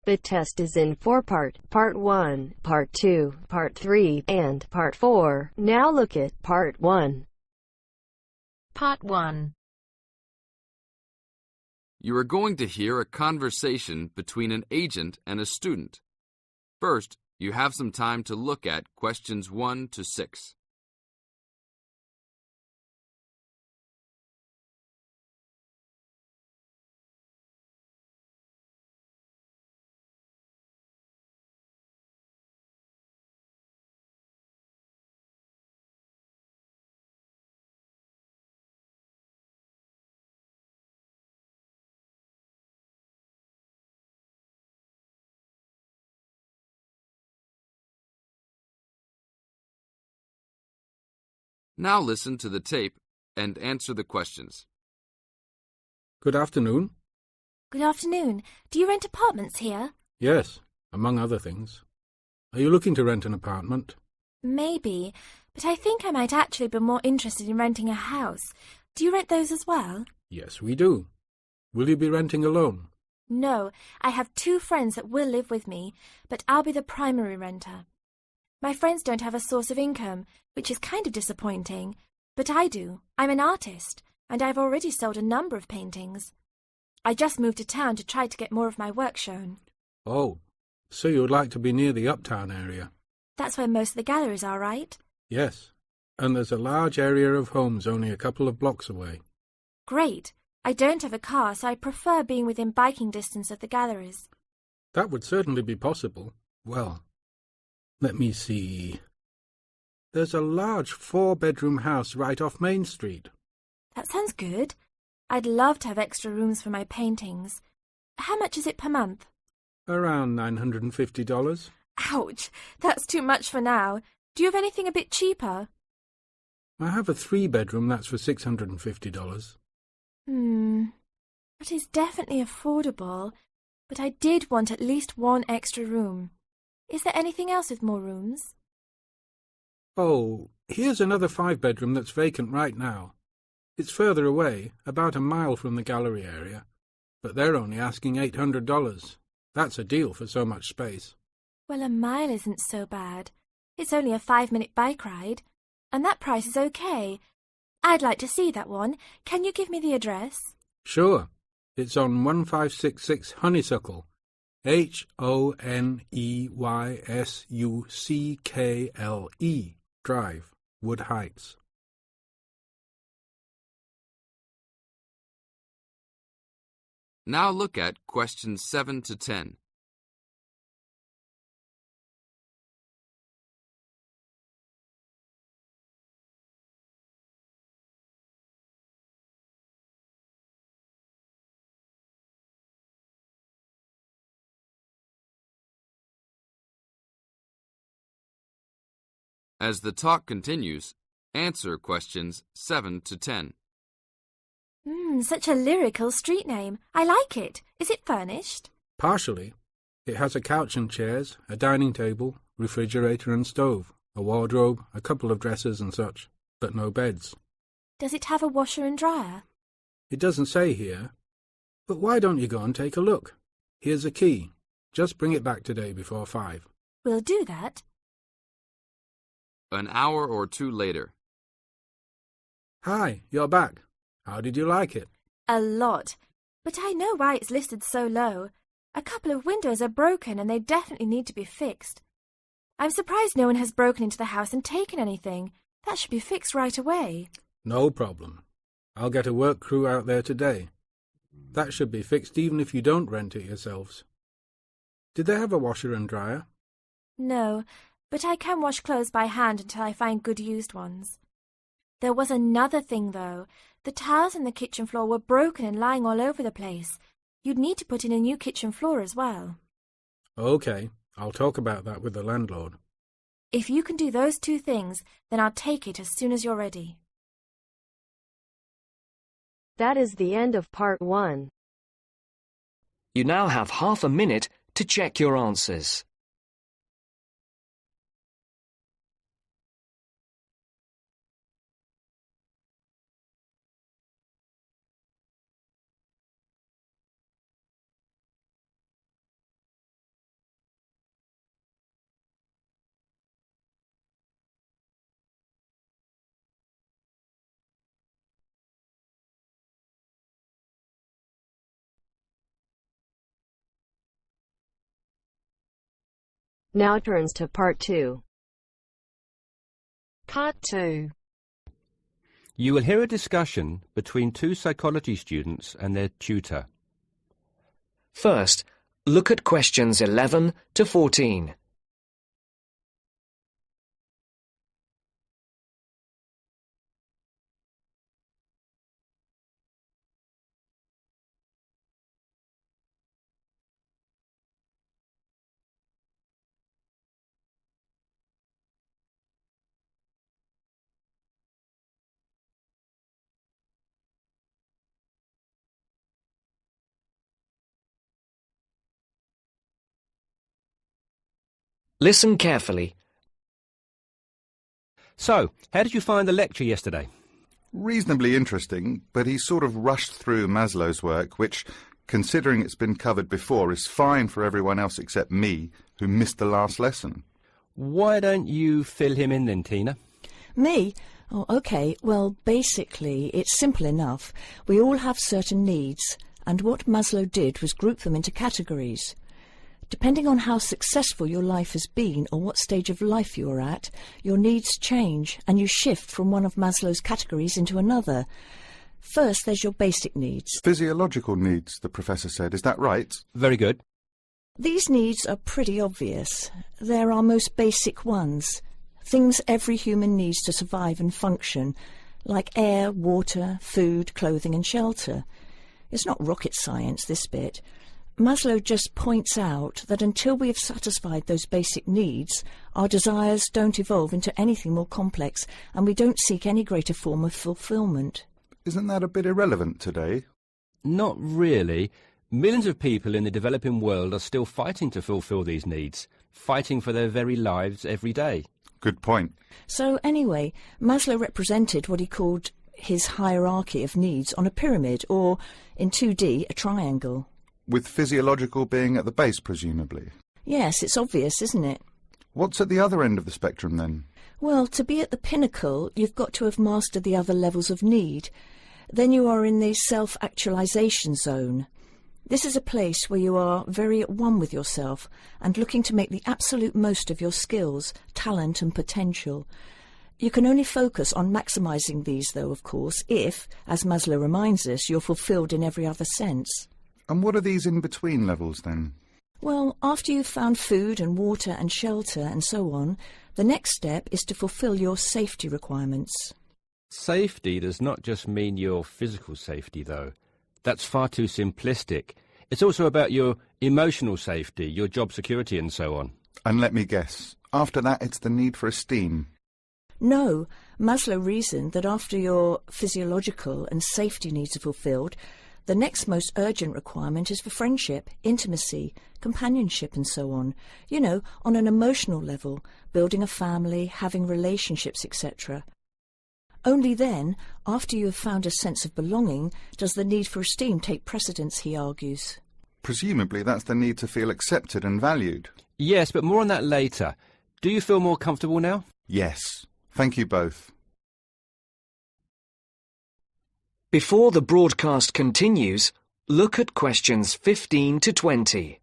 The test is in 4 parts: Part 1, Part 2, Part 3, and Part 4. Now look at Part 1. Part 1. You are going to hear a conversation between an agent and a student. First, you have some time to look at questions 1 to 6. Now listen to the tape and answer the questions. Good afternoon. Good afternoon. Do you rent apartments here? Yes, among other things. Are you looking to rent an apartment? Maybe, but I think I might actually be more interested in renting a house. Do you rent those as well? Yes, we do. Will you be renting alone? No, I have 2 friends that will live with me, but I'll be the primary renter. My friends don't have a source of income, which is kind of disappointing, but I do. I'm an artist, and I've already sold a number of paintings. I just moved to town to try to get more of my work shown. Oh, so you would like to be near the uptown area? That's where most of the galleries are, right? Yes, and there's a large area of homes only a couple of blocks away. Great. I don't have a car, so I prefer being within biking distance of the galleries. That would certainly be possible. Well, let me see. There's a large 4-bedroom house right off Main Street. That sounds good. I'd love to have extra rooms for my paintings. How much is it per month? Around $950. Ouch! That's too much for now. Do you have anything a bit cheaper? I have a 3-bedroom that's for $650. That is definitely affordable, but I did want at least 1 extra room. Is there anything else with more rooms? Oh, here's another 5-bedroom that's vacant right now. It's further away, about a mile from the gallery area, but they're only asking $800. That's a deal for so much space. Well, a mile isn't so bad. It's only a 5-minute bike ride, and that price is okay. I'd like to see that one. Can you give me the address? Sure. It's on 1566 Honeysuckle, Honeysuckle Drive, Wood Heights. Now look at questions 7 to 10. As the talk continues, answer questions 7 to 10. Such a lyrical street name. I like it. Is it furnished? Partially. It has a couch and chairs, a dining table, refrigerator and stove, a wardrobe, a couple of dressers and such, but no beds. Does it have a washer and dryer? It doesn't say here. But why don't you go and take a look? Here's a key. Just bring it back today before 5. We'll do that. An hour or 2 later. Hi, you're back. How did you like it? A lot. But I know why it's listed so low. A couple of windows are broken and they definitely need to be fixed. I'm surprised no one has broken into the house and taken anything. That should be fixed right away. No problem. I'll get a work crew out there today. That should be fixed even if you don't rent it yourselves. Did they have a washer and dryer? No, but I can wash clothes by hand until I find good used ones. There was another thing, though. The tiles in the kitchen floor were broken and lying all over the place. You'd need to put in a new kitchen floor as well. OK, I'll talk about that with the landlord. If you can do those 2 things, then I'll take it as soon as you're ready. That is the end of Part 1. You now have half a minute to check your answers. Now turns to Part 2. Part 2. You will hear a discussion between two psychology students and their tutor. First, look at questions 11 to 14. Listen carefully. So, how did you find the lecture yesterday? Reasonably interesting, but he sort of rushed through Maslow's work, which, considering it's been covered before, is fine for everyone else except me, who missed the last lesson. Why don't you fill him in then, Tina? Me? Oh, OK. Well, basically, it's simple enough. We all have certain needs, and what Maslow did was group them into categories. Depending on how successful your life has been or what stage of life you are at, your needs change and you shift from one of Maslow's categories into another. First, there's your basic needs. Physiological needs, the professor said. Is that right? Very good. These needs are pretty obvious. They're our most basic ones. Things every human needs to survive and function, like air, water, food, clothing and shelter. It's not rocket science, this bit. Maslow just points out that until we have satisfied those basic needs, our desires don't evolve into anything more complex and we don't seek any greater form of fulfillment. Isn't that a bit irrelevant today? Not really. Millions of people in the developing world are still fighting to fulfill these needs, fighting for their very lives every day. Good point. So anyway, Maslow represented what he called his hierarchy of needs on a pyramid, or, in 2D, a triangle. With physiological being at the base, presumably. Yes, it's obvious, isn't it? What's at the other end of the spectrum, then? Well, to be at the pinnacle, you've got to have mastered the other levels of need. Then you are in the self-actualization zone. This is a place where you are very at one with yourself and looking to make the absolute most of your skills, talent and potential. You can only focus on maximising these, though, of course, if, as Maslow reminds us, you're fulfilled in every other sense. And what are these in-between levels, then? Well, after you've found food and water and shelter and so on, the next step is to fulfil your safety requirements. Safety does not just mean your physical safety, though. That's far too simplistic. It's also about your emotional safety, your job security and so on. And let me guess, after that it's the need for esteem. No, Maslow reasoned that after your physiological and safety needs are fulfilled, the next most urgent requirement is for friendship, intimacy, companionship and so on. You know, on an emotional level, building a family, having relationships, etc. Only then, after you have found a sense of belonging, does the need for esteem take precedence, he argues. Presumably that's the need to feel accepted and valued. Yes, but more on that later. Do you feel more comfortable now? Yes. Thank you both. Before the broadcast continues, look at questions 15 to 20.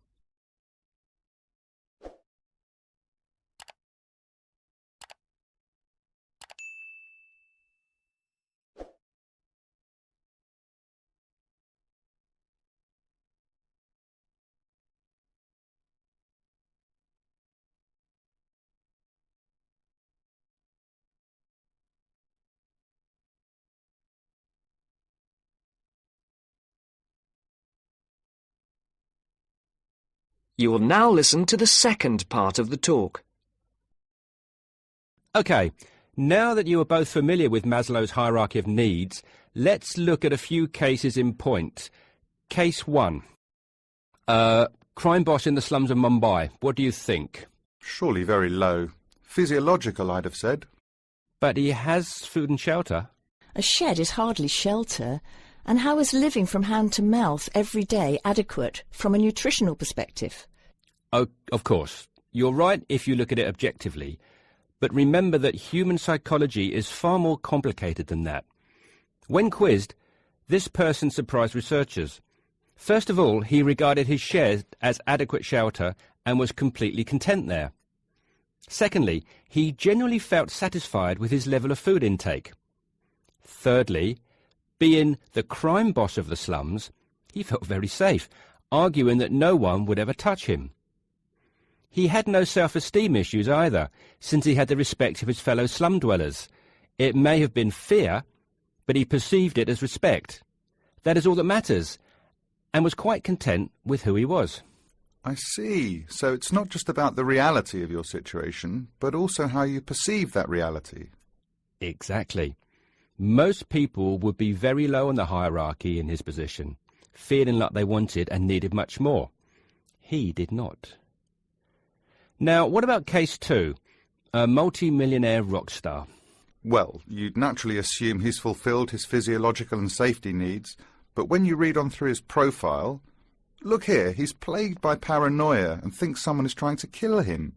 You will now listen to the second part of the talk. OK, now that you are both familiar with Maslow's hierarchy of needs, let's look at a few cases in point. Case 1. Crime boss in the slums of Mumbai. What do you think? Surely very low. Physiological, I'd have said. But he has food and shelter. A shed is hardly shelter. And how is living from hand to mouth every day adequate from a nutritional perspective? Oh, of course. You're right if you look at it objectively. But remember that human psychology is far more complicated than that. When quizzed, this person surprised researchers. First of all, he regarded his shed as adequate shelter and was completely content there. Secondly, he generally felt satisfied with his level of food intake. Thirdly, being the crime boss of the slums, he felt very safe, arguing that no one would ever touch him. He had no self-esteem issues either, since he had the respect of his fellow slum dwellers. It may have been fear, but he perceived it as respect. That is all that matters, and was quite content with who he was. I see. So it's not just about the reality of your situation, but also how you perceive that reality. Exactly. Most people would be very low on the hierarchy in his position, feeling like they wanted and needed much more. He did not. Now, what about case 2, a multi-millionaire rock star? Well, you'd naturally assume he's fulfilled his physiological and safety needs, but when you read on through his profile, look here, he's plagued by paranoia and thinks someone is trying to kill him.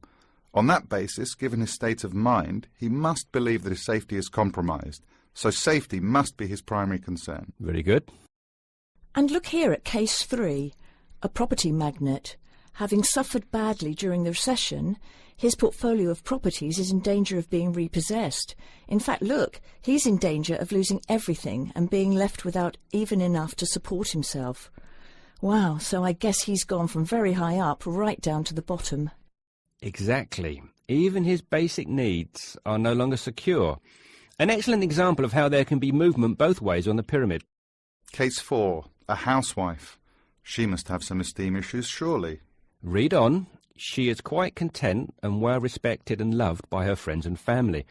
On that basis, given his state of mind, he must believe that his safety is compromised, so safety must be his primary concern. Very good. And look here at case 3, a property magnate. Having suffered badly during the recession, his portfolio of properties is in danger of being repossessed. In fact, look, he's in danger of losing everything and being left without even enough to support himself. Wow, so I guess he's gone from very high up right down to the bottom. Exactly. Even his basic needs are no longer secure. An excellent example of how there can be movement both ways on the pyramid. Case 4, a housewife. She must have some esteem issues, surely. Read on. She is quite content and well respected and loved by her friends and family.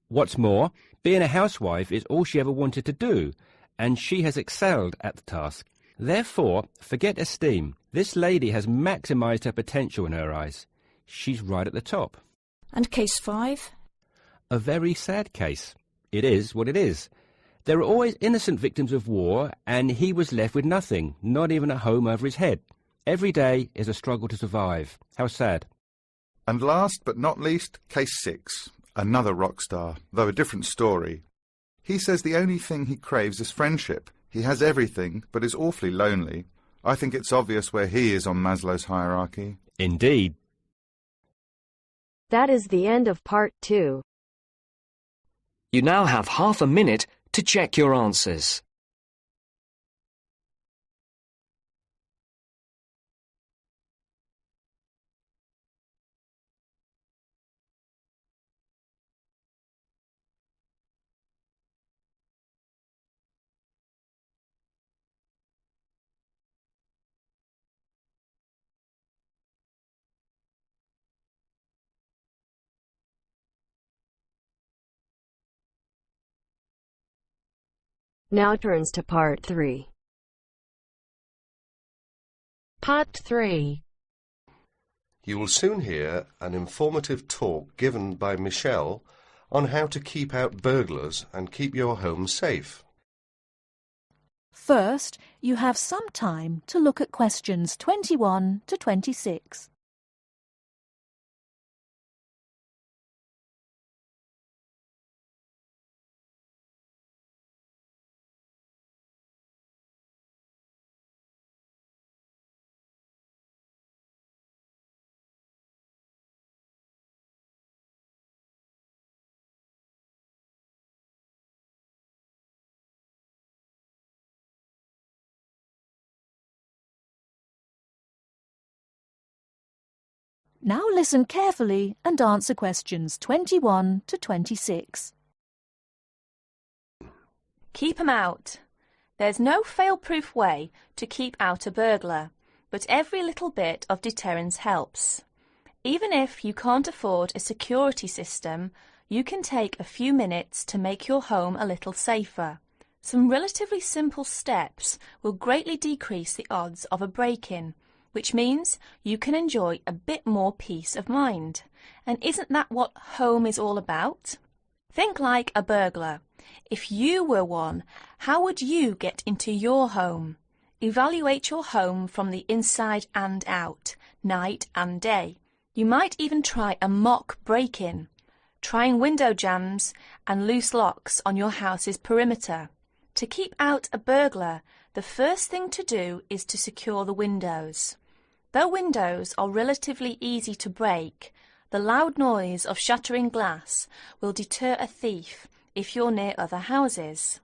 What's more, being a housewife is all she ever wanted to do, and she has excelled at the task. Therefore, forget esteem. This lady has maximised her potential in her eyes. She's right at the top. And case 5? A very sad case. It is what it is. There are always innocent victims of war, and he was left with nothing, not even a home over his head. Every day is a struggle to survive. How sad. And last but not least, case 6, another rock star, though a different story. He says the only thing he craves is friendship. He has everything, but is awfully lonely. I think it's obvious where he is on Maslow's hierarchy. Indeed. That is the end of part 2. You now have half a minute to check your answers. Now turns to part 3. Part 3. You will soon hear an informative talk given by Michelle on how to keep out burglars and keep your home safe. First, you have some time to look at questions 21 to 26. Now listen carefully and answer questions 21 to 26. Keep 'em out. There's no fail-proof way to keep out a burglar, but every little bit of deterrence helps. Even if you can't afford a security system, you can take a few minutes to make your home a little safer. Some relatively simple steps will greatly decrease the odds of a break-in, which means you can enjoy a bit more peace of mind. And isn't that what home is all about? Think like a burglar. If you were one, how would you get into your home? Evaluate your home from the inside and out, night and day. You might even try a mock break-in, trying window jambs and loose locks on your house's perimeter. To keep out a burglar, the first thing to do is to secure the windows. Though windows are relatively easy to break, The loud noise of shattering glass will deter a thief if you're near other houses.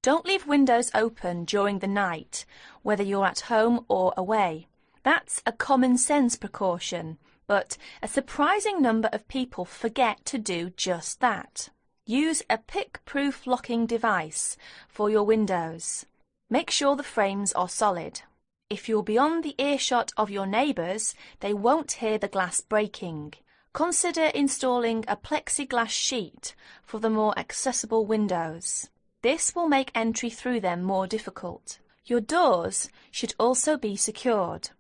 Don't leave windows open during the night, whether you're at home or away. That's a common sense precaution, but a surprising number of people forget to do just that. Use a pick-proof locking device for your windows. Make sure the frames are solid. If you're beyond the earshot of your neighbours, they won't hear the glass breaking. Consider installing a plexiglass sheet for the more accessible windows. This will make entry through them more difficult. Your doors should also be secured.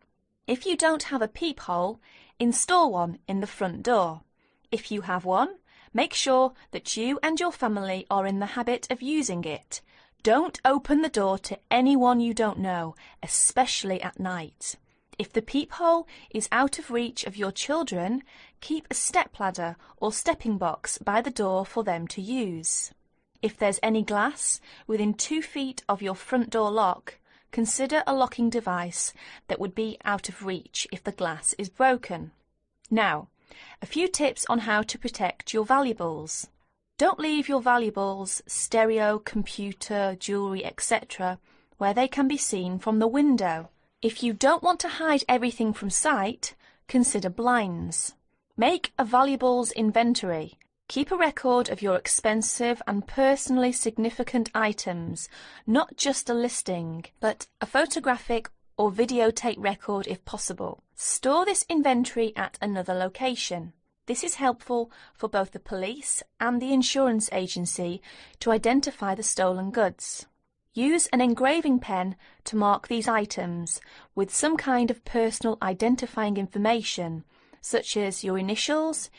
If you don't have a peephole, install one in the front door. If you have one, make sure that you and your family are in the habit of using it. Don't open the door to anyone you don't know, especially at night. If the peephole is out of reach of your children, keep a stepladder or stepping box by the door for them to use. If there's any glass within 2 feet of your front door lock, consider a locking device that would be out of reach if the glass is broken. Now, a few tips on how to protect your valuables. Don't leave your valuables, stereo, computer, jewellery, etc., where they can be seen from the window. If you don't want to hide everything from sight, consider blinds. Make a valuables inventory. Keep a record of your expensive and personally significant items, not just a listing, but a photographic or videotape record if possible. Store this inventory at another location. This is helpful for both the police and the insurance agency to identify the stolen goods. Use an engraving pen to mark these items with some kind of personal identifying information, such as your initials,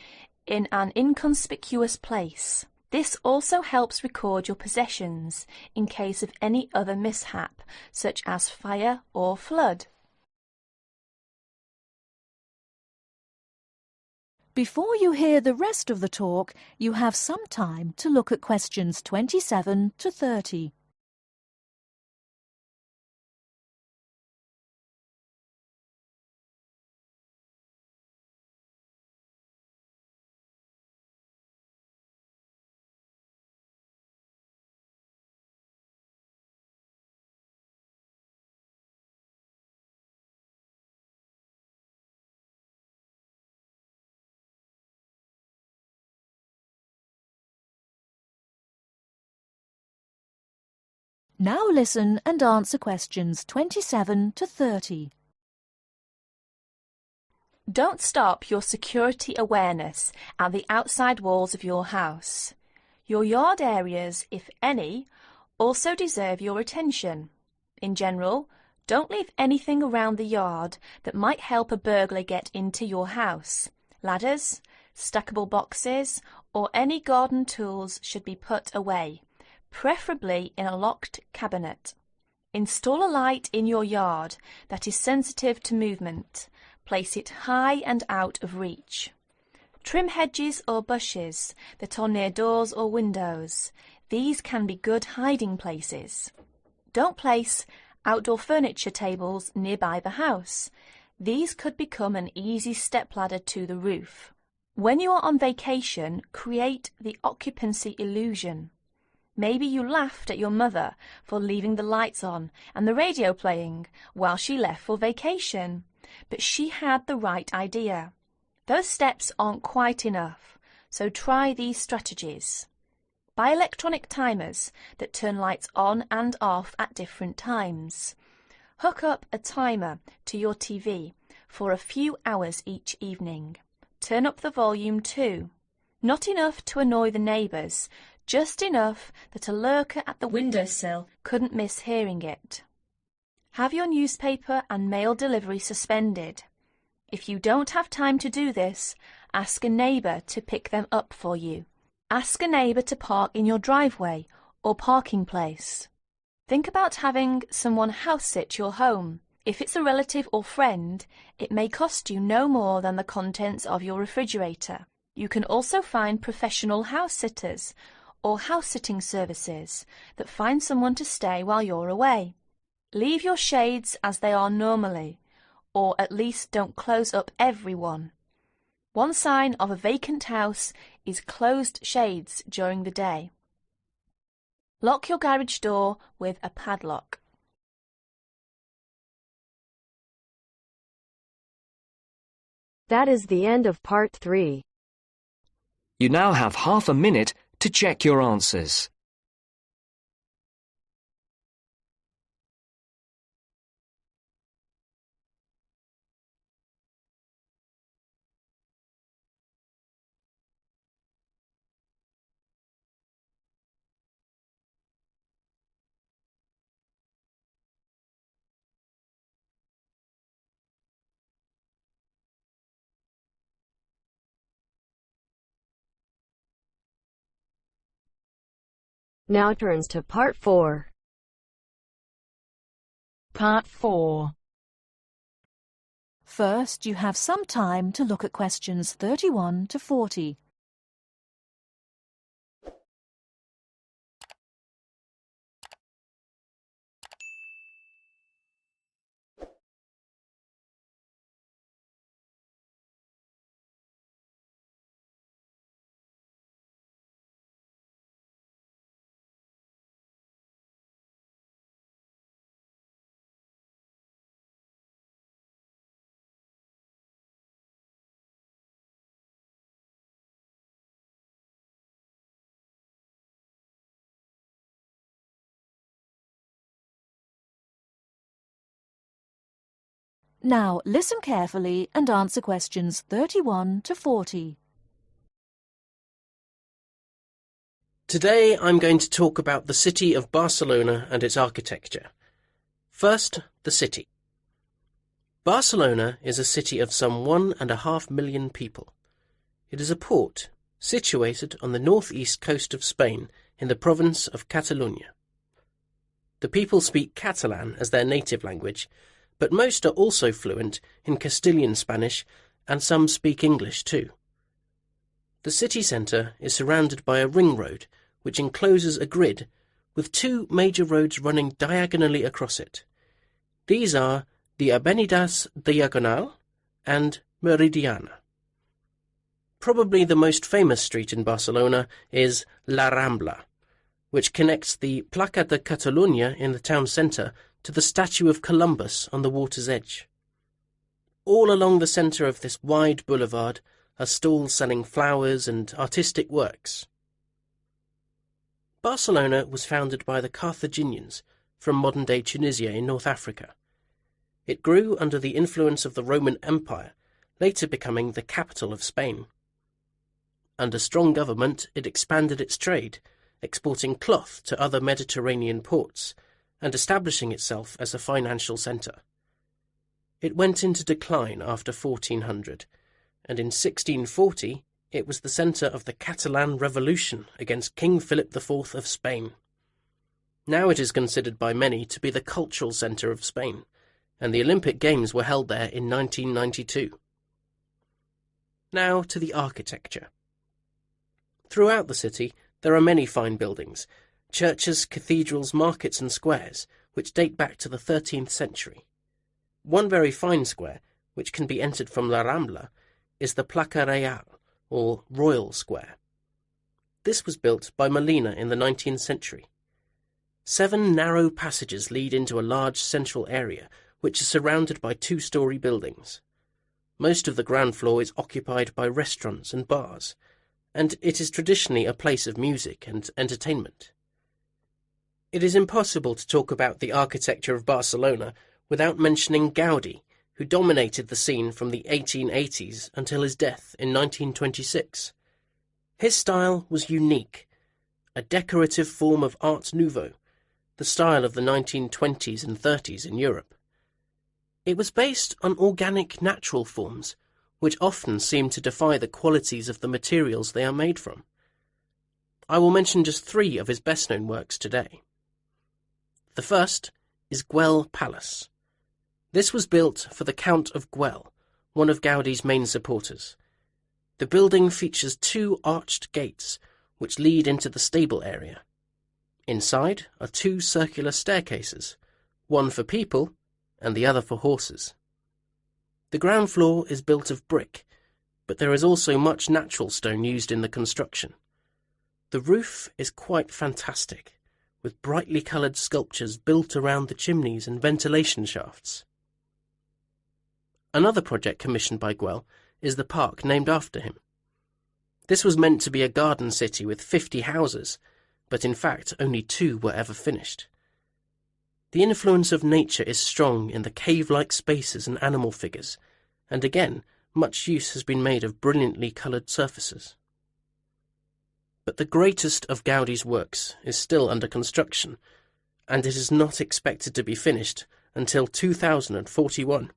in an inconspicuous place. This also helps record your possessions in case of any other mishap, such as fire or flood. Before you hear the rest of the talk, you have some time to look at questions 27 to 30. Now listen and answer questions 27 to 30. Don't stop your security awareness at the outside walls of your house. Your yard areas, if any, also deserve your attention. In general, don't leave anything around the yard that might help a burglar get into your house. Ladders, stackable boxes, or any garden tools should be put away, preferably in a locked cabinet. Install a light in your yard that is sensitive to movement. Place it high and out of reach. Trim hedges or bushes that are near doors or windows. These can be good hiding places. Don't place outdoor furniture tables nearby the house. These could become an easy stepladder to the roof. When you are on vacation, create the occupancy illusion. Maybe you laughed at your mother for leaving the lights on and the radio playing while she left for vacation, but she had the right idea. Those steps aren't quite enough, so try these strategies. Buy electronic timers that turn lights on and off at different times. Hook up a timer to your TV for a few hours each evening. Turn up the volume too. Not enough to annoy the neighbours, just enough that a lurker at the windowsill couldn't miss hearing it. Have your newspaper and mail delivery suspended. If you don't have time to do this, ask a neighbour to pick them up for you. Ask a neighbour to park in your driveway or parking place. Think about having someone house-sit your home. If it's a relative or friend, it may cost you no more than the contents of your refrigerator. You can also find professional house-sitters or house-sitting services that find someone to stay while you're away. Leave your shades as they are normally, or at least don't close up every one. One sign of a vacant house is closed shades during the day. Lock your garage door with a padlock. That is the end of part 3. You now have half a minute to check your answers. Now turns to part 4. Part 4. First, you have some time to look at questions 31 to 40. Now, listen carefully and answer questions 31 to 40. Today I'm going to talk about the city of Barcelona and its architecture. First, the city. Barcelona is a city of some 1.5 million people. It is a port situated on the northeast coast of Spain in the province of Catalonia. The people speak Catalan as their native language, but most are also fluent in Castilian Spanish, and some speak English too. The city centre is surrounded by a ring road which encloses a grid with 2 major roads running diagonally across it. These are the Avenidas Diagonal and Meridiana. Probably the most famous street in Barcelona is La Rambla, which connects the Plaça de Catalunya in the town centre to the statue of Columbus on the water's edge. All along the centre of this wide boulevard are stalls selling flowers and artistic works. Barcelona was founded by the Carthaginians from modern-day Tunisia in North Africa. It grew under the influence of the Roman Empire, later becoming the capital of Spain. Under strong government, it expanded its trade, exporting cloth to other Mediterranean ports, and establishing itself as a financial centre. It went into decline after 1400, and in 1640 it was the centre of the Catalan Revolution against King Philip IV of Spain. Now it is considered by many to be the cultural centre of Spain, and the Olympic Games were held there in 1992. Now to the architecture. Throughout the city there are many fine buildings, churches, cathedrals, markets and squares, which date back to the 13th century. One very fine square, which can be entered from La Rambla, is the Plaça Real, or Royal Square. This was built by Molina in the 19th century. 7 narrow passages lead into a large central area, which is surrounded by 2-storey buildings. Most of the ground floor is occupied by restaurants and bars, and it is traditionally a place of music and entertainment. It is impossible to talk about the architecture of Barcelona without mentioning Gaudí, who dominated the scene from the 1880s until his death in 1926. His style was unique, a decorative form of Art Nouveau, the style of the 1920s and 30s in Europe. It was based on organic natural forms, which often seem to defy the qualities of the materials they are made from. I will mention just 3 of his best-known works today. The first is Güell Palace. This was built for the Count of Güell, one of Gaudí's main supporters. The building features 2 arched gates, which lead into the stable area. Inside are 2 circular staircases, one for people and the other for horses. The ground floor is built of brick, but there is also much natural stone used in the construction. The roof is quite fantastic, with brightly coloured sculptures built around the chimneys and ventilation shafts. Another project commissioned by Guel is the park named after him. This was meant to be a garden city with 50 houses, but in fact only 2 were ever finished. The influence of nature is strong in the cave-like spaces and animal figures, and again, much use has been made of brilliantly coloured surfaces. But the greatest of Gaudi's works is still under construction, and it is not expected to be finished until 2041.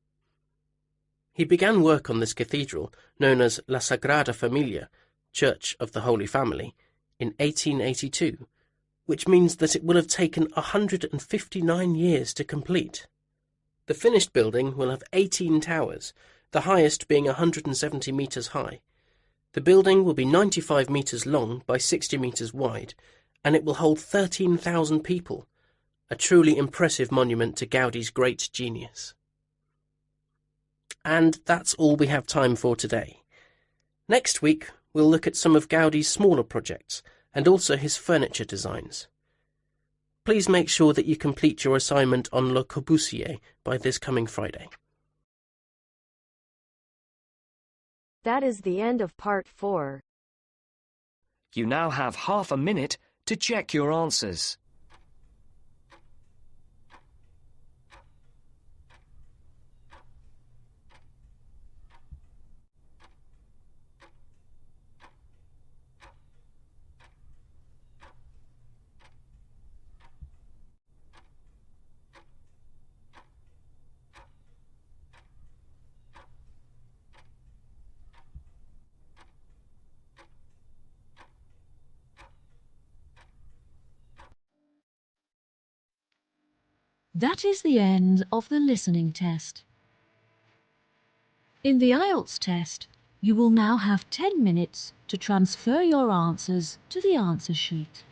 He began work on this cathedral, known as La Sagrada Familia, Church of the Holy Family, in 1882, which means that it will have taken 159 years to complete. The finished building will have 18 towers, the highest being 170 metres high. The building will be 95 metres long by 60 metres wide, and it will hold 13,000 people, a truly impressive monument to Gaudi's great genius. And that's all we have time for today. Next week, we'll look at some of Gaudi's smaller projects and also his furniture designs. Please make sure that you complete your assignment on Le Corbusier by this coming Friday. That is the end of part 4. You now have half a minute to check your answers. That is the end of the listening test. In the IELTS test, you will now have 10 minutes to transfer your answers to the answer sheet.